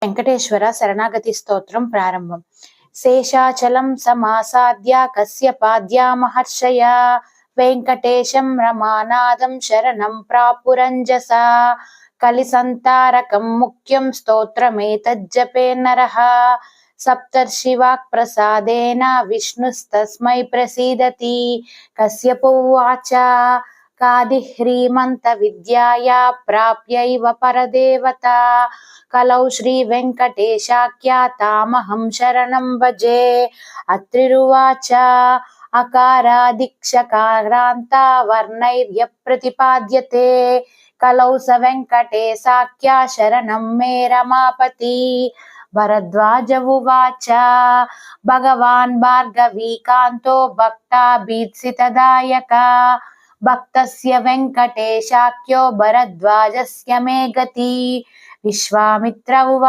వెంకటేశ్వర శరణాగతి స్తోత్రం ప్రారంభం. శేషాచలం సమాసాద్య కశ్యపాద్యా మహర్షయ వెంకటేశం రమానాదం శరణం ప్రాపురంజసా కలిసంతారకం ముఖ్యం స్తోత్రమేతజ్జపే నరః సప్తర్షివాక్ ప్రసాదేన విష్ణుస్తస్మై ప్రసీదతి. కశ్యపోవాచ కాదిహ్రీమంత విద్యాయా ప్రాప్యైవ పరదేవత కలౌ శ్రీ వెంకటేశాఖ్యాతామహం శరణం భజే. అత్రిరువాచ అకారాదిక్షకారాంత వర్ణైర్య ప్రతిపాద్యతే కలౌ స వెంకటేశాఖ్యా శరణం మే రమాపతి. భరద్వాజ ఉవాచ భగవాన్ భార్గవీకాంతో భక్తాభీప్సితదాయక భక్తస్య వెంకటేశాఖ్యో భరద్వాజస్య మే గతి. విశ్వామిత్ర ఉవాచ